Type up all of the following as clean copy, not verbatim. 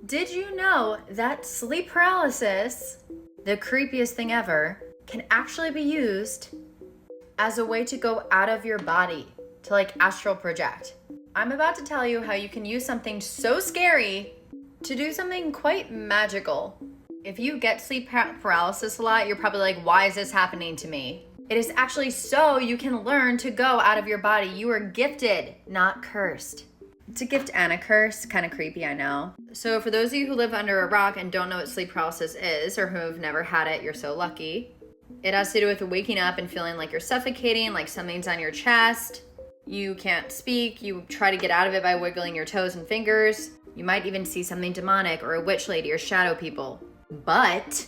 Did you know that sleep paralysis, the creepiest thing ever, can actually be used as a way to go out of your body, to like astral project? I'm about to tell you how you can use something so scary to do something quite magical. If you get sleep paralysis a lot, you're probably like, why is this happening to me? It is actually so you can learn to go out of your body. You are gifted, not cursed. It's a gift and a curse. Kind of creepy, I know. So for those of you who live under a rock and don't know what sleep paralysis is, or who have never had it, you're so lucky. It has to do with waking up and feeling like you're suffocating, like something's on your chest. You can't speak. You try to get out of it by wiggling your toes and fingers. You might even see something demonic or a witch lady or shadow people. But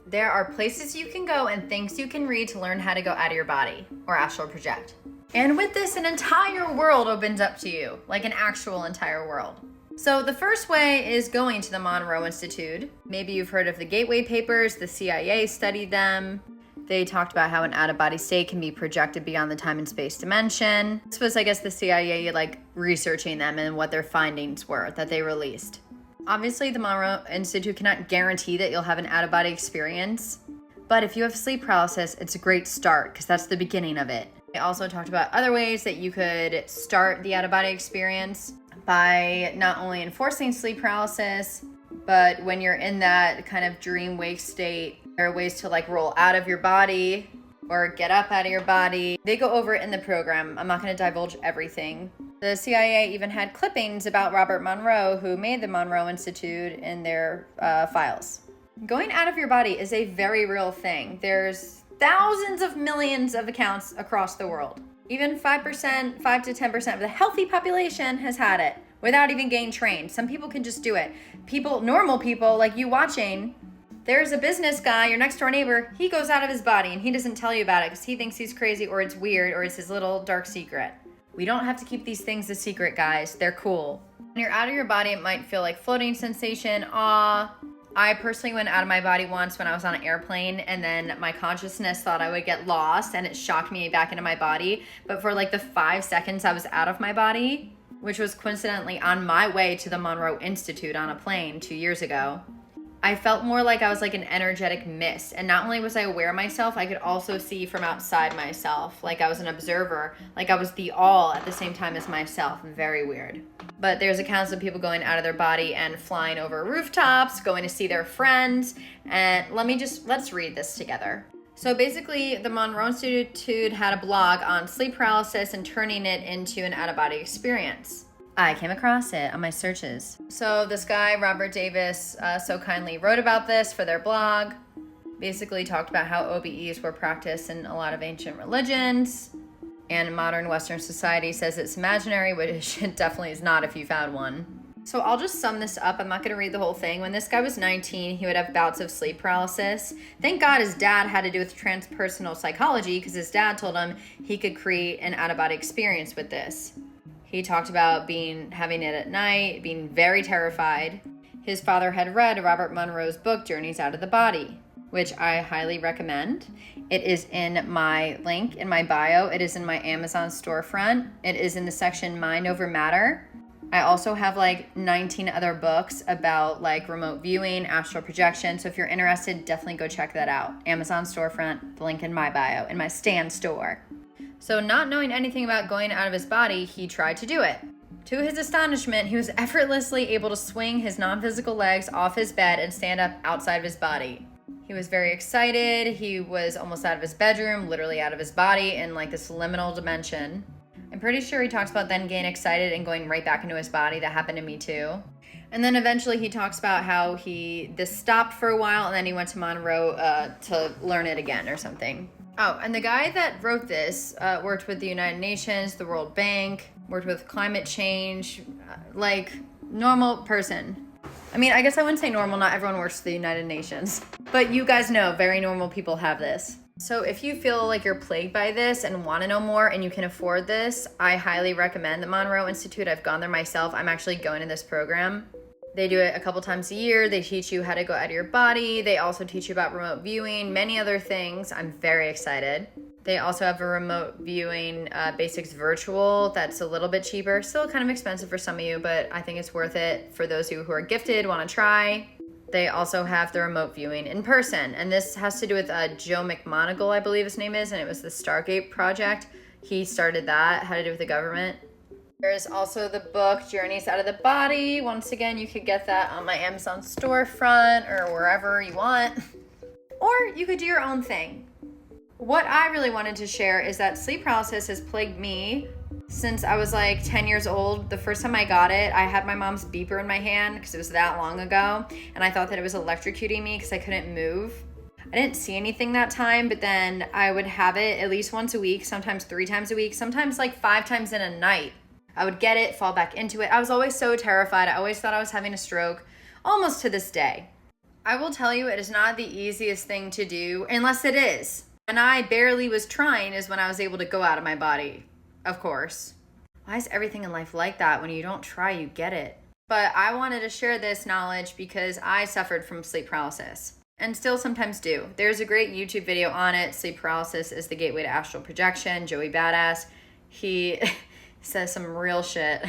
there are places you can go and things you can read to learn how to go out of your body or astral project. And with this, an entire world opens up to you, like an actual entire world. So the first way is going to the Monroe Institute. Maybe you've heard of the Gateway Papers. The CIA studied them. They talked about how an out-of-body state can be projected beyond the time and space dimension. This was, I guess, the CIA like researching them and what their findings were that they released. Obviously, the Monroe Institute cannot guarantee that you'll have an out-of-body experience, but if you have sleep paralysis, it's a great start because that's the beginning of it. They also talked about other ways that you could start the out-of-body experience by not only enforcing sleep paralysis, but when you're in that kind of dream wake state, there are ways to like roll out of your body or get up out of your body. They go over it in the program. I'm not going to divulge everything. The CIA even had clippings about Robert Monroe, who made the Monroe Institute, in their files. Going out of your body is a very real thing. There's thousands of millions of accounts across the world. Even 5%, 5 to 10% of the healthy population has had it without even getting trained. Some people can just do it. People, normal people like you watching, there's a business guy, your next door neighbor, he goes out of his body and he doesn't tell you about it because he thinks he's crazy or it's weird or it's his little dark secret. We don't have to keep these things a secret, guys. They're cool. When you're out of your body, it might feel like floating sensation, awe. I personally went out of my body once when I was on an airplane, and then my consciousness thought I would get lost, and it shocked me back into my body. But for like the 5 seconds I was out of my body, which was coincidentally on my way to the Monroe Institute on a plane 2 years ago, I felt more like I was like an energetic mist. And not only was I aware of myself, I could also see from outside myself. Like I was an observer, like I was the all at the same time as myself. Very weird. But there's accounts of people going out of their body and flying over rooftops, going to see their friends. And let's read this together. So basically, the Monroe Institute had a blog on sleep paralysis and turning it into an out-of-body experience. I came across it on my searches. So this guy, Robert Davis, so kindly wrote about this for their blog. Basically talked about how OBEs were practiced in a lot of ancient religions. And modern Western society says it's imaginary, which it definitely is not if you found one. So I'll just sum this up. I'm not going to read the whole thing. When this guy was 19, he would have bouts of sleep paralysis. Thank God his dad had to do with transpersonal psychology because his dad told him he could create an out-of-body experience with this. He talked about having it at night, being very terrified. His father had read Robert Monroe's book, Journeys Out of the Body, which I highly recommend. It is in my link in my bio. It is in my Amazon storefront. It is in the section Mind Over Matter. I also have like 19 other books about like remote viewing, astral projection. So if you're interested, definitely go check that out. Amazon storefront, the link in my bio, in my Stan store. So not knowing anything about going out of his body, he tried to do it. To his astonishment, he was effortlessly able to swing his non-physical legs off his bed and stand up outside of his body. He was very excited. He was almost out of his bedroom, literally out of his body in like this liminal dimension. I'm pretty sure he talks about then getting excited and going right back into his body. That happened to me too. And then eventually he talks about how this stopped for a while and then he went to Monroe to learn it again or something. Oh, and the guy that wrote this worked with the United Nations, the World Bank, worked with climate change, like normal person. I mean, I guess I wouldn't say normal, not everyone works for the United Nations. But you guys know, very normal people have this. So if you feel like you're plagued by this and want to know more and you can afford this, I highly recommend the Monroe Institute. I've gone there myself. I'm actually going to this program. They do it a couple times a year. They teach you how to go out of your body. They also teach you about remote viewing, many other things. I'm very excited. They also have a remote viewing Basics Virtual that's a little bit cheaper. Still kind of expensive for some of you, but I think it's worth it for those of you who are gifted, want to try. They also have the remote viewing in person. And this has to do with Joe McMoneagle, I believe his name is, and it was the Stargate Project. He started that, had to do with the government. There's also the book Journeys Out of the Body. Once again, you could get that on my Amazon storefront or wherever you want. Or you could do your own thing. What I really wanted to share is that sleep paralysis has plagued me since I was like 10 years old. The first time I got it, I had my mom's beeper in my hand because it was that long ago. And I thought that it was electrocuting me because I couldn't move. I didn't see anything that time, but then I would have it at least once a week, sometimes 3 times a week, sometimes like 5 times in a night. I would get it, fall back into it. I was always so terrified. I always thought I was having a stroke, almost to this day. I will tell you, it is not the easiest thing to do, unless it is. And I barely was trying is when I was able to go out of my body, of course. Why is everything in life like that? When you don't try, you get it. But I wanted to share this knowledge because I suffered from sleep paralysis and still sometimes do. There's a great YouTube video on it. Sleep paralysis is the gateway to astral projection. Joey Badass. He says some real shit.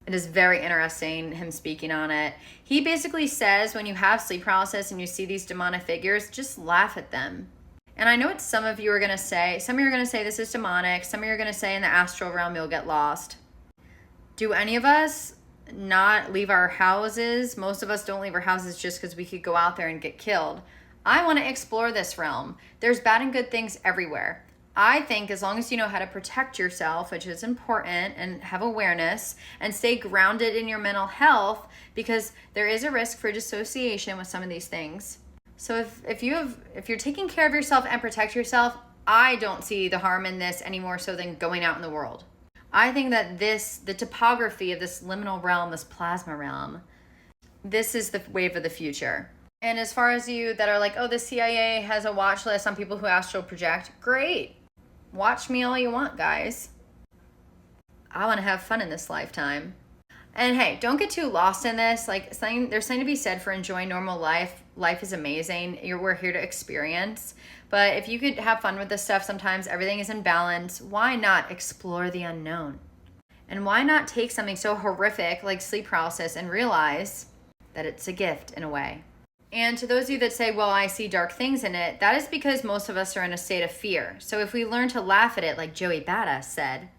It is very interesting, him speaking on it. He basically says when you have sleep paralysis and you see these demonic figures, just laugh at them. And I know what some of you are going to say. Some of you are going to say this is demonic. Some of you are going to say in the astral realm you'll get lost. Do any of us not leave our houses? Most of us don't leave our houses just because we could go out there and get killed. I want to explore this realm. There's bad and good things everywhere. I think as long as you know how to protect yourself, which is important, and have awareness and stay grounded in your mental health, because there is a risk for dissociation with some of these things. So if you're taking care of yourself and protect yourself, I don't see the harm in this any more so than going out in the world. I think that the topography of this liminal realm, this plasma realm, this is the wave of the future. And as far as you that are like, oh, the CIA has a watch list on people who astral project, great. Watch me all you want, guys. I want to have fun in this lifetime. And hey, don't get too lost in this. Like, there's something to be said for enjoying normal life. Life is amazing. We're here to experience. But if you could have fun with this stuff, sometimes everything is in balance. Why not explore the unknown? And why not take something so horrific like sleep paralysis and realize that it's a gift in a way? And to those of you that say, well, I see dark things in it, that is because most of us are in a state of fear. So if we learn to laugh at it, like Joey Badass said,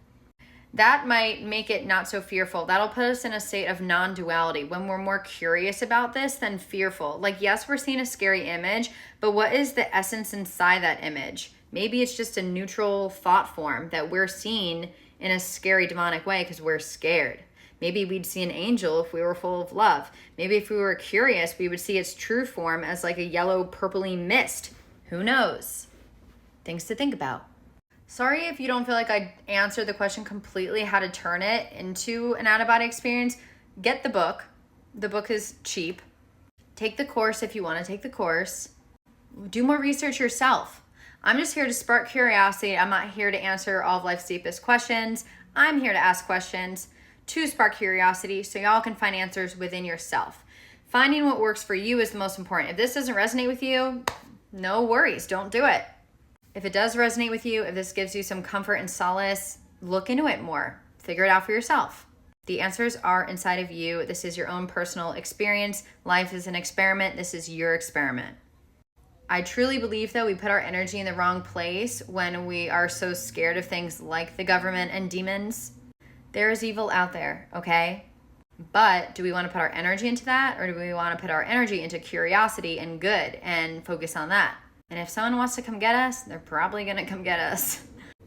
that might make it not so fearful. That'll put us in a state of non-duality when we're more curious about this than fearful. Like, yes, we're seeing a scary image, but what is the essence inside that image? Maybe it's just a neutral thought form that we're seeing in a scary demonic way because we're scared. Maybe we'd see an angel if we were full of love. Maybe if we were curious, we would see its true form as like a yellow purpley mist. Who knows? Things to think about. Sorry if you don't feel like I answered the question completely, how to turn it into an out-of-body experience. Get the book. The book is cheap. Take the course if you want to take the course. Do more research yourself. I'm just here to spark curiosity. I'm not here to answer all of life's deepest questions. I'm here to ask questions to spark curiosity so y'all can find answers within yourself. Finding what works for you is the most important. If this doesn't resonate with you, no worries, don't do it. If it does resonate with you, if this gives you some comfort and solace, look into it more. Figure it out for yourself. The answers are inside of you. This is your own personal experience. Life is an experiment. This is your experiment. I truly believe that we put our energy in the wrong place when we are so scared of things like the government and demons. There is evil out there, okay? But do we want to put our energy into that, or do we want to put our energy into curiosity and good and focus on that? And if someone wants to come get us, they're probably going to come get us.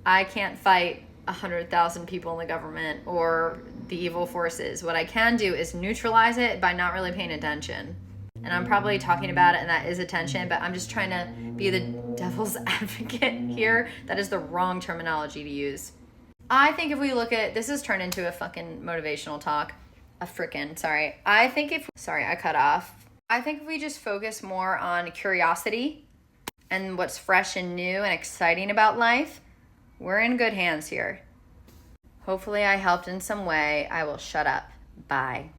I can't fight 100,000 people in the government or the evil forces. What I can do is neutralize it by not really paying attention. And I'm probably talking about it, and that is attention, but I'm just trying to be the devil's advocate here. That is the wrong terminology to use. I think if we look at, this has turned into a fucking motivational talk. I cut off. I think if we just focus more on curiosity and what's fresh and new and exciting about life, we're in good hands here. Hopefully I helped in some way. I will shut up. Bye.